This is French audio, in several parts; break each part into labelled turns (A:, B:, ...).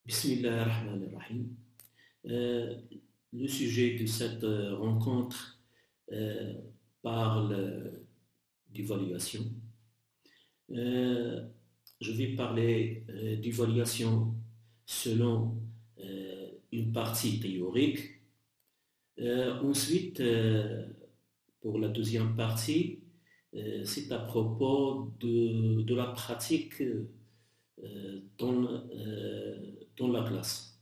A: Bismillahirrahmanirrahim. Le sujet de cette rencontre parle d'évaluation. Je vais parler d'évaluation selon une partie théorique. Ensuite, pour la deuxième partie, c'est à propos de la pratique dans la classe.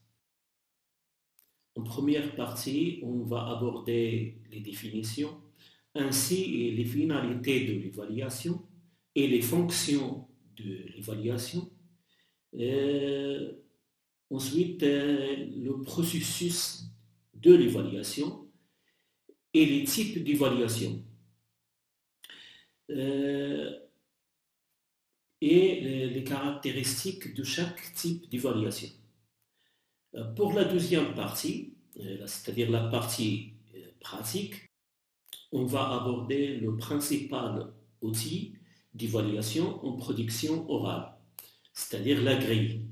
A: En première partie, on va aborder les définitions, ainsi les finalités de l'évaluation et les fonctions de l'évaluation. Ensuite, le processus de l'évaluation et les types d'évaluation. Et les caractéristiques de chaque type d'évaluation. Pour la deuxième partie, c'est-à-dire la partie pratique, on va aborder le principal outil d'évaluation en production orale, c'est-à-dire la grille.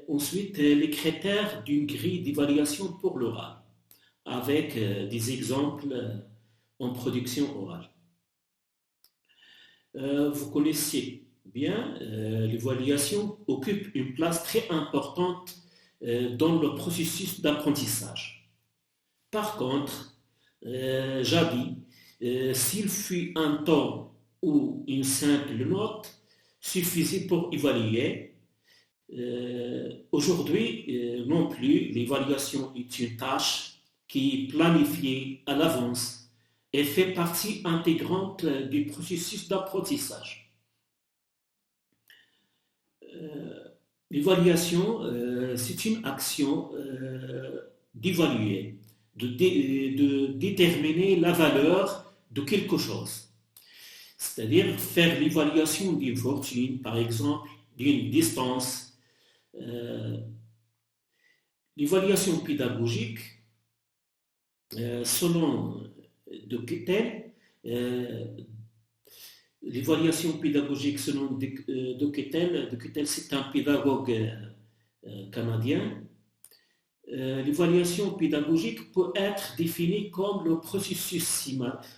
A: Ensuite, les critères d'une grille d'évaluation pour l'oral, avec des exemples en production orale. Vous connaissez bien, l'évaluation occupe une place très importante dans le processus d'apprentissage. Par contre, jadis, s'il fut un temps où une simple note suffisait pour évaluer, aujourd'hui non plus, l'évaluation est une tâche qui est planifiée à l'avance et fait partie intégrante du processus d'apprentissage. L'évaluation, c'est une action d'évaluer, de déterminer la valeur de quelque chose. C'est-à-dire faire l'évaluation d'une fortune, par exemple, d'une distance. L'évaluation pédagogique, selon de Kettel, l'évaluation pédagogique selon de Kettel, c'est un pédagogue canadien. L'évaluation pédagogique peut être définie comme le processus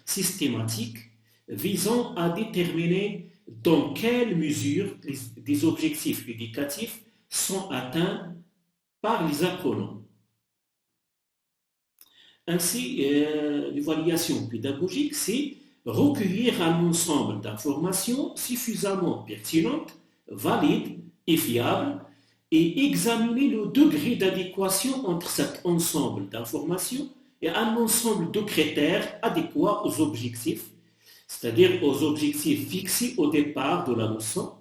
A: systématique visant à déterminer dans quelle mesure des objectifs éducatifs sont atteints par les apprenants. Ainsi, l'évaluation pédagogique, c'est recueillir un ensemble d'informations suffisamment pertinentes, valides et fiables, et examiner le degré d'adéquation entre cet ensemble d'informations et un ensemble de critères adéquats aux objectifs, c'est-à-dire aux objectifs fixés au départ de la leçon,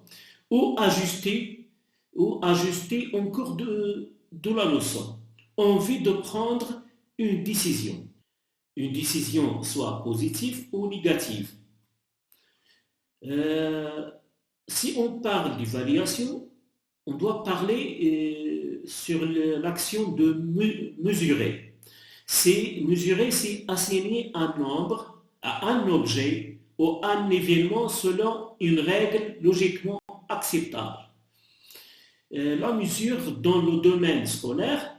A: ou ajustés en cours de la leçon, en vue de prendre une décision soit positive ou négative. Si on parle d'évaluation, on doit parler sur l'action de mesurer. Mesurer, c'est assigner un nombre à un objet ou un événement selon une règle logiquement acceptable. La mesure dans le domaine scolaire,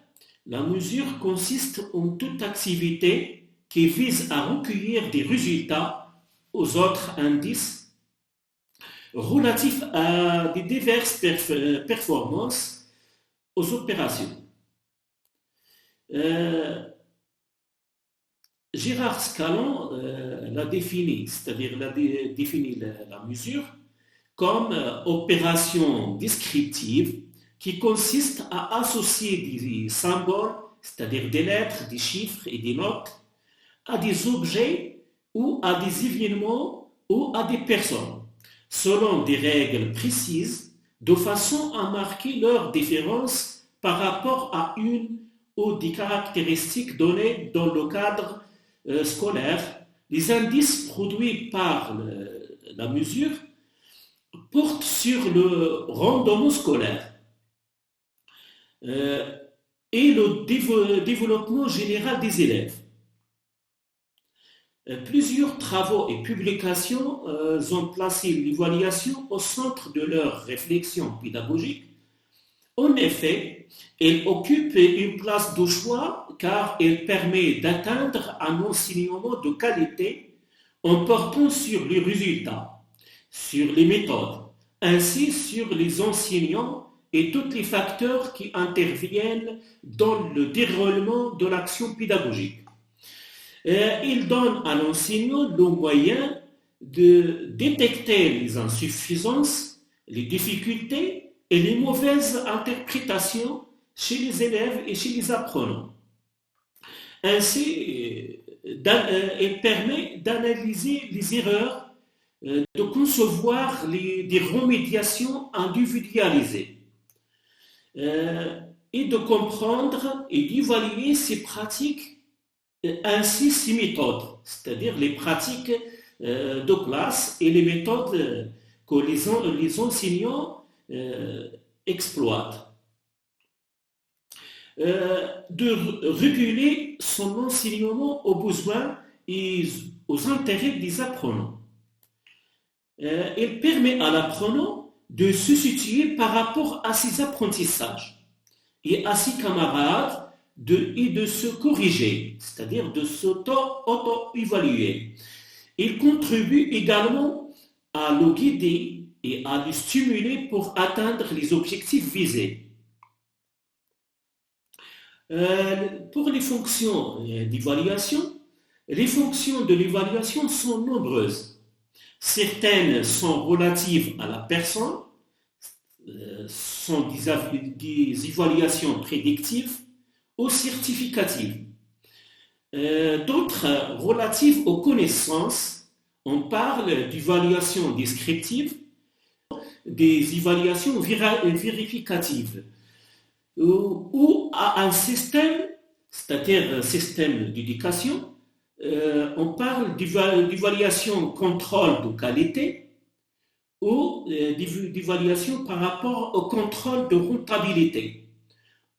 A: la mesure consiste en toute activité qui vise à recueillir des résultats aux autres indices relatifs à des diverses performances aux opérations. Gérard Scalon l'a défini, c'est-à-dire défini la mesure comme opération descriptive qui consiste à associer des symboles, c'est-à-dire des lettres, des chiffres et des notes, à des objets ou à des événements ou à des personnes, selon des règles précises, de façon à marquer leur différence par rapport à une ou des caractéristiques données dans le cadre scolaire. Les indices produits par la mesure portent sur le rendement scolaire et le développement général des élèves. Plusieurs travaux et publications ont placé l'évaluation au centre de leur réflexion pédagogique. En effet, elle occupe une place de choix car elle permet d'atteindre un enseignement de qualité en portant sur les résultats, sur les méthodes, ainsi sur les enseignants et tous les facteurs qui interviennent dans le déroulement de l'action pédagogique. Il donne à l'enseignant le moyen de détecter les insuffisances, les difficultés et les mauvaises interprétations chez les élèves et chez les apprenants. Ainsi, il permet d'analyser les erreurs, de concevoir des remédiations individualisées et de comprendre et d'évaluer ces pratiques ainsi ces méthodes, c'est-à-dire les pratiques de classe et les méthodes que les enseignants exploitent. De réguler son enseignement aux besoins et aux intérêts des apprenants. Il permet à l'apprenant de se situer par rapport à ses apprentissages et à ses camarades et de se corriger, c'est-à-dire de s'auto-évaluer. Il contribue également à le guider et à le stimuler pour atteindre les objectifs visés. Pour les fonctions d'évaluation, les fonctions de l'évaluation sont nombreuses. Certaines sont relatives à la personne, sont des évaluations prédictives ou certificatives. D'autres relatives aux connaissances, on parle d'évaluation descriptive, des évaluations vérificatives, ou à un système, c'est-à-dire un système d'éducation, on parle d'évaluation contrôle de qualité ou d'évaluation par rapport au contrôle de rentabilité.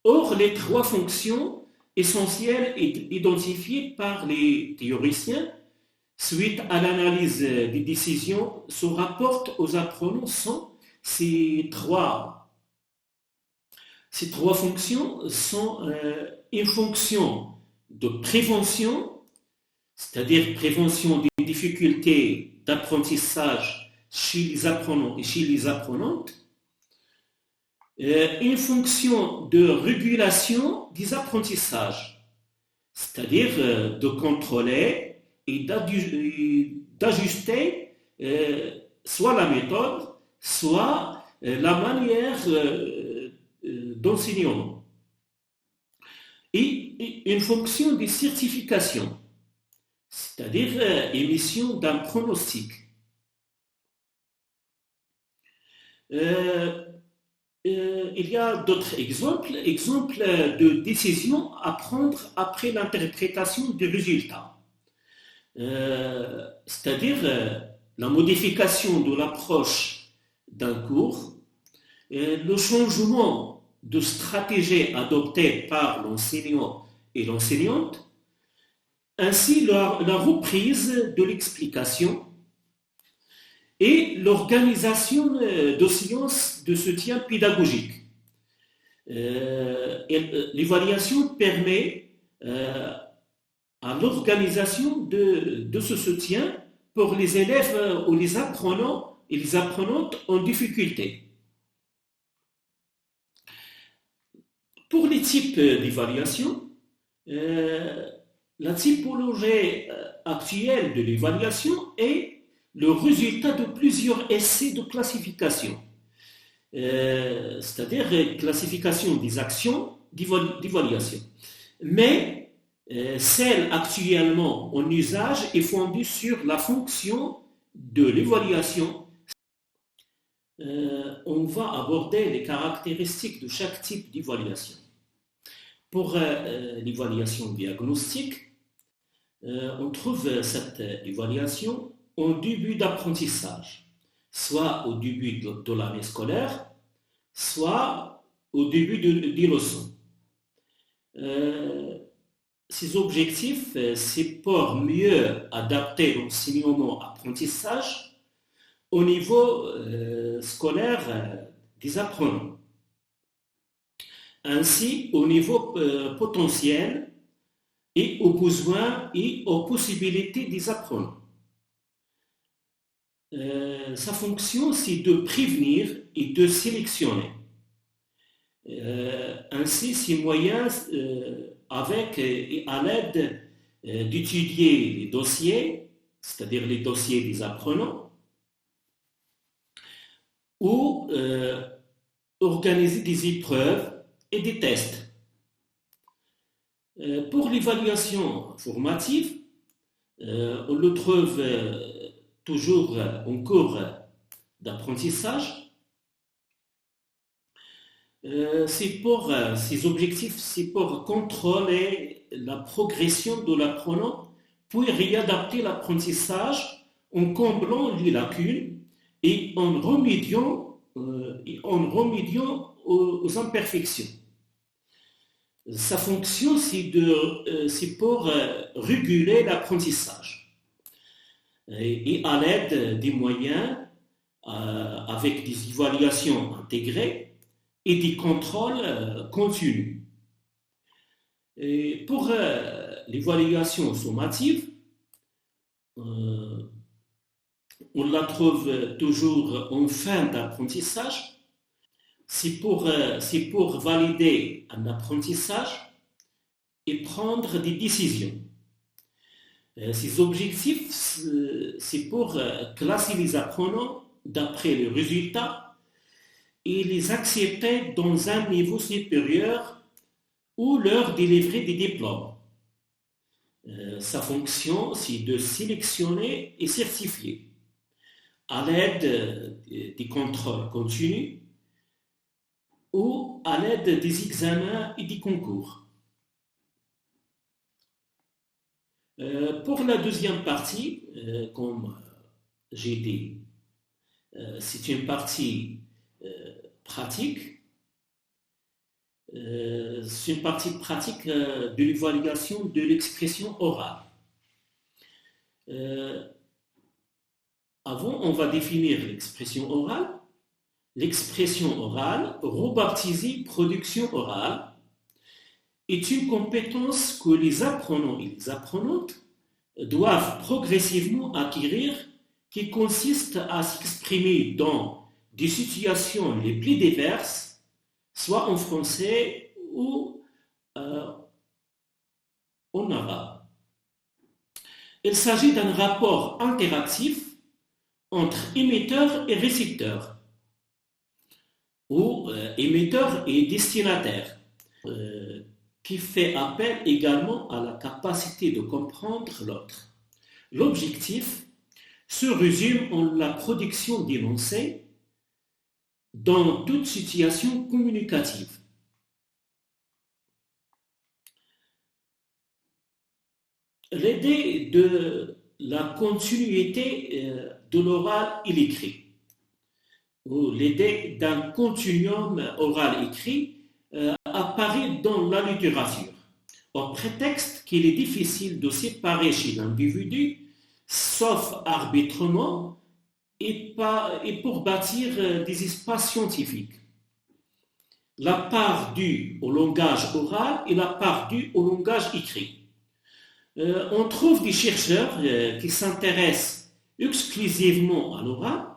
A: Or, les trois fonctions essentielles identifiées par les théoriciens suite à l'analyse des décisions se rapportent aux apprenants sont ces trois fonctions sont une fonction de prévention, c'est-à-dire prévention des difficultés d'apprentissage chez les apprenants et chez les apprenantes, une fonction de régulation des apprentissages, c'est-à-dire de contrôler et d'ajuster soit la méthode, soit la manière d'enseignement. Et une fonction de certification, c'est-à-dire émission d'un pronostic. Il y a d'autres exemples de décisions à prendre après l'interprétation des résultats. C'est-à-dire la modification de l'approche d'un cours, le changement de stratégie adoptée par l'enseignant et l'enseignante, ainsi la reprise de l'explication et l'organisation de séances de soutien pédagogique. L'évaluation permet à l'organisation de ce soutien pour les élèves ou les apprenants et les apprenantes en difficulté. Pour les types d'évaluation, la typologie actuelle de l'évaluation est le résultat de plusieurs essais de classification, c'est-à-dire classification des actions d'évaluation. Mais celle actuellement en usage est fondée sur la fonction de l'évaluation. On va aborder les caractéristiques de chaque type d'évaluation. Pour l'évaluation diagnostique, on trouve cette évaluation au début d'apprentissage, soit au début de l'année scolaire, soit au début des leçons. ces objectifs, c'est pour mieux adapter l'enseignement-apprentissage au niveau scolaire des apprenants, ainsi au niveau potentiel et aux besoins et aux possibilités des apprenants. Sa fonction, c'est de prévenir et de sélectionner. Ainsi, ces moyens, avec et à l'aide d'étudier les dossiers, c'est-à-dire les dossiers des apprenants, ou organiser des épreuves et des tests. Pour l'évaluation formative, on le trouve toujours en cours d'apprentissage. C'est pour ces objectifs, c'est pour contrôler la progression de l'apprenant, puis réadapter l'apprentissage en comblant les lacunes et en remédiant aux imperfections. Sa fonction, c'est pour réguler l'apprentissage et à l'aide des moyens, avec des évaluations intégrées et des contrôles continus. Et pour l'évaluation sommative, on la trouve toujours en fin d'apprentissage. C'est pour valider un apprentissage et prendre des décisions. Ces objectifs, c'est pour classer les apprenants d'après les résultats et les accepter dans un niveau supérieur ou leur délivrer des diplômes. Sa fonction, c'est de sélectionner et certifier à l'aide des contrôles continus ou à l'aide des examens et des concours. Pour la deuxième partie, comme j'ai dit, c'est une partie pratique. C'est une partie pratique de l'évaluation de l'expression orale. Avant, on va définir l'expression orale. L'expression orale, rebaptisée production orale, est une compétence que les apprenants et les apprenantes doivent progressivement acquérir, qui consiste à s'exprimer dans des situations les plus diverses, soit en français ou en arabe. Il s'agit d'un rapport interactif entre émetteur et récepteur, ou émetteur et destinataire, qui fait appel également à la capacité de comprendre l'autre. L'objectif se résume en la production d'énoncés dans toute situation communicative. L'idée de la continuité de l'oral et l'écrit, ou l'idée d'un continuum oral-écrit apparaît dans la littérature, au prétexte qu'il est difficile de séparer chez l'individu, sauf arbitrairement, et pour bâtir des espaces scientifiques. La part due au langage oral et la part due au langage écrit. On trouve des chercheurs qui s'intéressent exclusivement à l'oral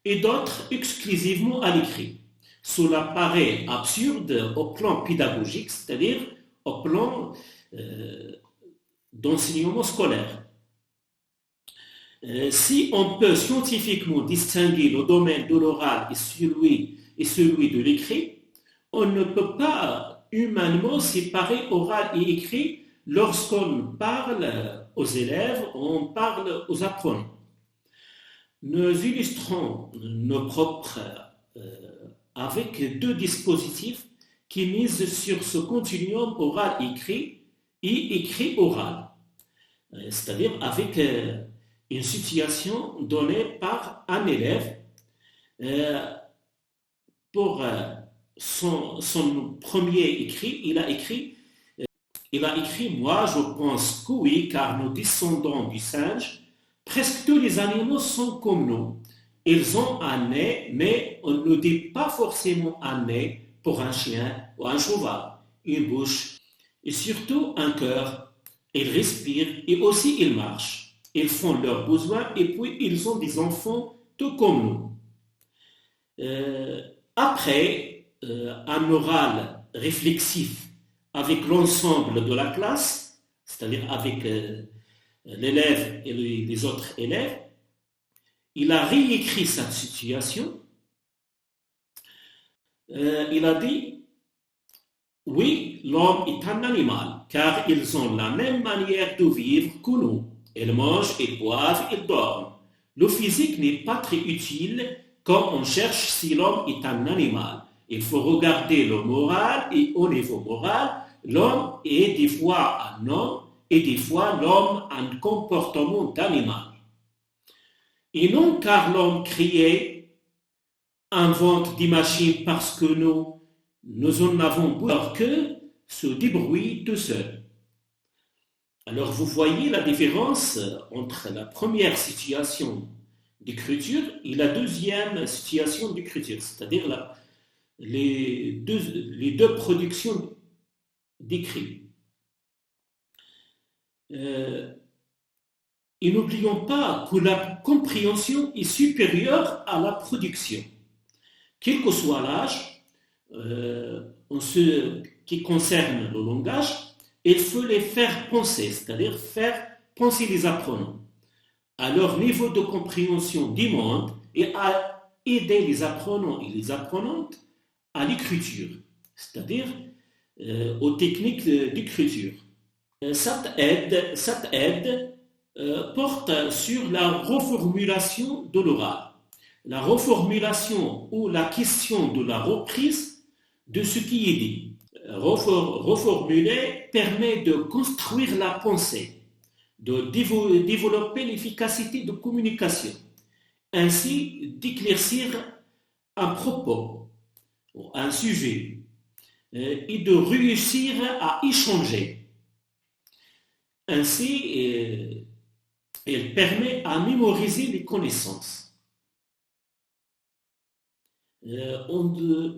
A: et d'autres exclusivement à l'écrit. Cela paraît absurde au plan pédagogique, c'est-à-dire au plan d'enseignement scolaire. Si on peut scientifiquement distinguer le domaine de l'oral et celui de l'écrit, on ne peut pas humainement séparer oral et écrit lorsqu'on parle aux élèves, on parle aux apprenants. Nous illustrons nos propres avec deux dispositifs qui misent sur ce continuum oral-écrit et écrit-oral, c'est-à-dire avec une situation donnée par un élève pour son premier écrit, il a écrit Il a écrit, moi je pense que oui, car nous descendons du singe, presque tous les animaux sont comme nous. Ils ont un nez, mais on ne dit pas forcément un nez pour un chien ou un cheval, une bouche et surtout un cœur. Ils respirent et aussi ils marchent. Ils font leurs besoins et puis ils ont des enfants tout comme nous. Après un oral réflexif avec l'ensemble de la classe, c'est-à-dire avec l'élève et les autres élèves, il a réécrit sa situation. Il a dit, oui, l'homme est un animal, car ils ont la même manière de vivre que nous. Ils mangent, ils boivent, ils dorment. Le physique n'est pas très utile quand on cherche si l'homme est un animal. Il faut regarder le moral et au niveau moral, l'homme est des fois un homme et des fois l'homme a un comportement d'animal. Et non car l'homme créé invente des machines parce que nous en avons peur que se débrouille tout seul. Alors vous voyez la différence entre la première situation d'écriture et la deuxième situation d'écriture, c'est-à-dire les deux productions d'écrit. Et n'oublions pas que la compréhension est supérieure à la production. Quel que soit l'âge, en ce qui concerne le langage, il faut les faire penser, c'est-à-dire faire penser les apprenants à leur niveau de compréhension du monde et à aider les apprenants et les apprenantes à l'écriture, c'est-à-dire aux techniques d'écriture. Cette aide porte sur la reformulation de l'oral. La reformulation ou la question de la reprise de ce qui est dit. Reformuler permet de construire la pensée, de développer l'efficacité de communication, ainsi d'éclaircir un propos, un sujet, et de réussir à échanger. Ainsi, elle permet à mémoriser les connaissances.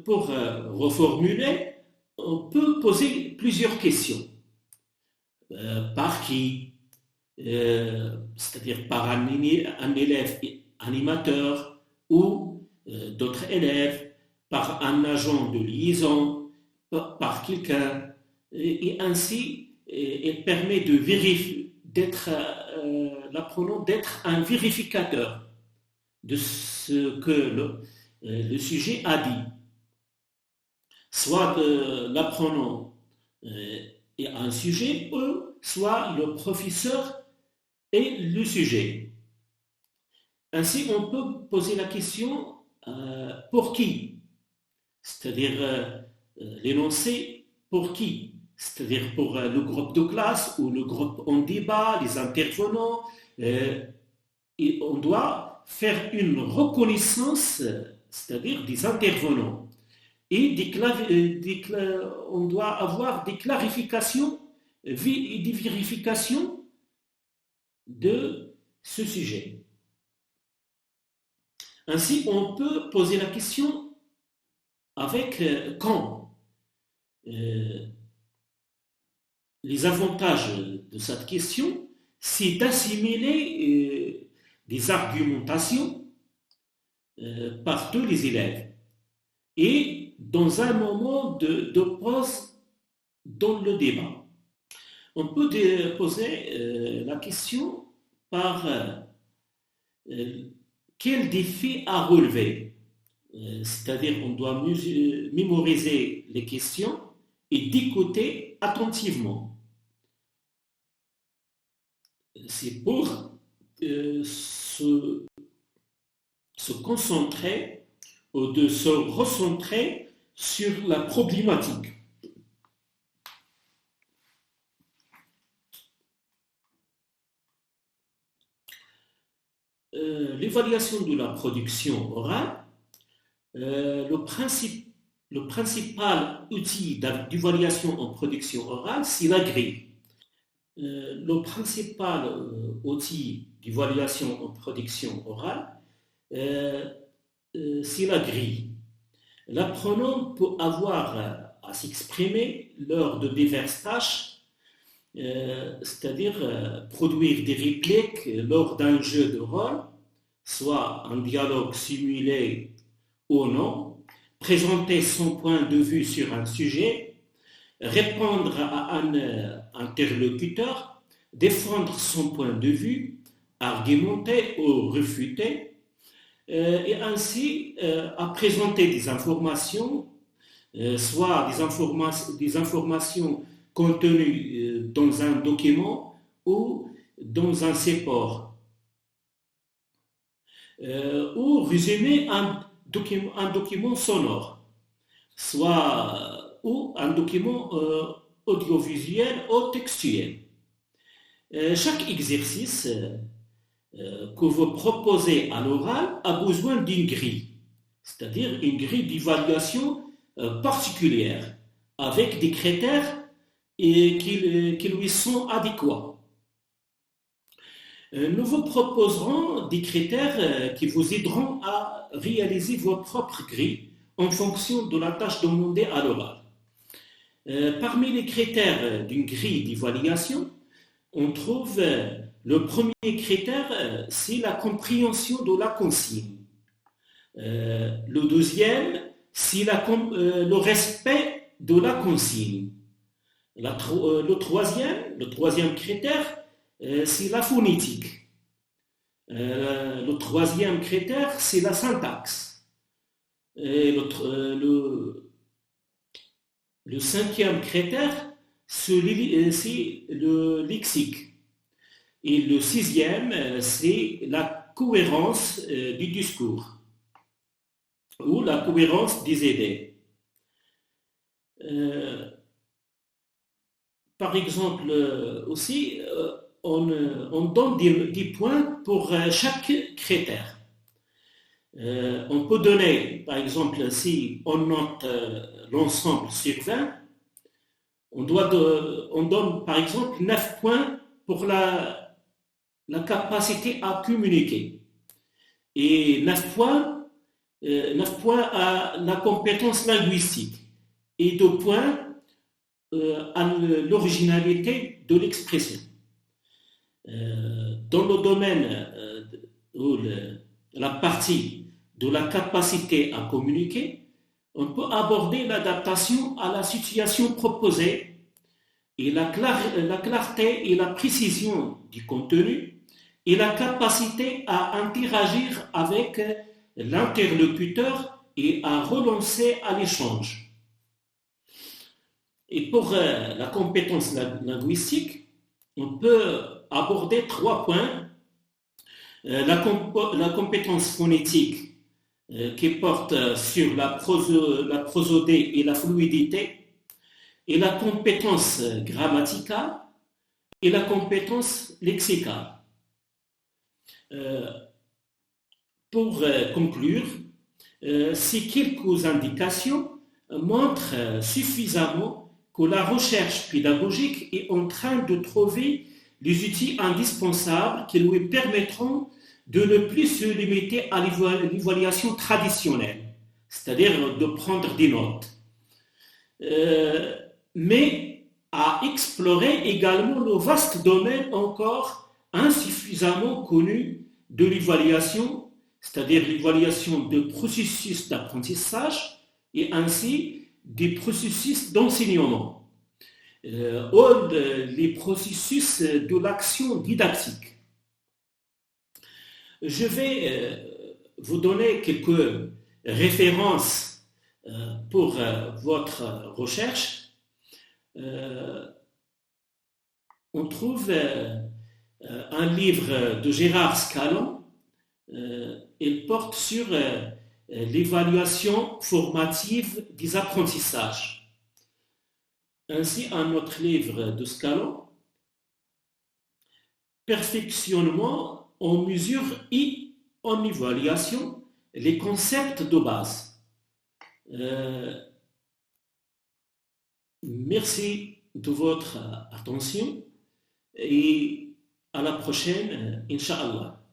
A: Pour reformuler, on peut poser plusieurs questions. Par qui? C'est-à-dire par un élève animateur ou d'autres élèves, par un agent de liaison, par quelqu'un. Et ainsi, elle permet de vérifier, l'apprenant d'être un vérificateur de ce que le sujet a dit. Soit l'apprenant est un sujet, ou soit le professeur est le sujet. Ainsi, on peut poser la question pour qui? C'est-à-dire l'énoncé pour qui? C'est-à-dire pour le groupe de classe ou le groupe en débat, les intervenants. Et on doit faire une reconnaissance, c'est-à-dire des intervenants. Et on doit avoir des clarifications et des vérifications de ce sujet. Ainsi, on peut poser la question avec quand. Les avantages de cette question, c'est d'assimiler des argumentations par tous les élèves et dans un moment de pause dans le débat. On peut poser la question par quel défi à relever, c'est-à-dire on doit mémoriser les questions et d'écouter attentivement. C'est pour se concentrer ou de se recentrer sur la problématique. L'évaluation de la production orale, le principe le principal outil d'évaluation en production orale, c'est la grille. Le principal outil d'évaluation en production orale, c'est la grille. L'apprenant peut avoir à s'exprimer lors de diverses tâches, c'est-à-dire produire des répliques lors d'un jeu de rôle, soit un dialogue simulé ou non, présenter son point de vue sur un sujet, répondre à un interlocuteur, défendre son point de vue, argumenter ou réfuter, et ainsi à présenter des informations, soit des informations contenues dans un document ou dans un support, ou résumer un document sonore, soit ou un document audiovisuel ou textuel. Chaque exercice que vous proposez à l'oral a besoin d'une grille, c'est-à-dire une grille d'évaluation particulière, avec des critères qui lui sont adéquats. Nous vous proposerons des critères qui vous aideront à réaliser votre propre grille en fonction de la tâche demandée à l'oral. Parmi les critères d'une grille d'évaluation, on trouve le premier critère, c'est la compréhension de la consigne. Le deuxième, c'est le respect de la consigne. Le troisième critère, c'est la phonétique. Le troisième critère, c'est la syntaxe. Et le cinquième critère, c'est le lexique. Et le sixième, c'est la cohérence du discours ou la cohérence des idées. Par exemple, aussi, on donne des points pour chaque critère. On peut donner, par exemple, si on note l'ensemble sur 20, on donne par exemple 9 points pour la capacité à communiquer et 9 points à la compétence linguistique et 2 points à l'originalité de l'expression. Dans le domaine ou la partie de la capacité à communiquer, on peut aborder l'adaptation à la situation proposée et la clarté et la précision du contenu et la capacité à interagir avec l'interlocuteur et à relancer à l'échange. Et pour la compétence linguistique, on peut aborder 3 points. La compétence phonétique qui porte sur la prosodie et la fluidité, et la compétence grammaticale et la compétence lexicale. Pour conclure, ces quelques indications montrent suffisamment que la recherche pédagogique est en train de trouver les outils indispensables qui lui permettront de ne plus se limiter à l'évaluation traditionnelle, c'est-à-dire de prendre des notes, mais à explorer également le vaste domaine encore insuffisamment connu de l'évaluation, c'est-à-dire l'évaluation de processus d'apprentissage et ainsi des processus d'enseignement. Ou les processus de l'action didactique. Je vais vous donner quelques références pour votre recherche. On trouve un livre de Gérard Scalon. Il porte sur l'évaluation formative des apprentissages. Ainsi, un autre livre de Scalon, Perfectionnement en mesure et en évaluation, les concepts de base. Merci de votre attention et à la prochaine, Inch'Allah.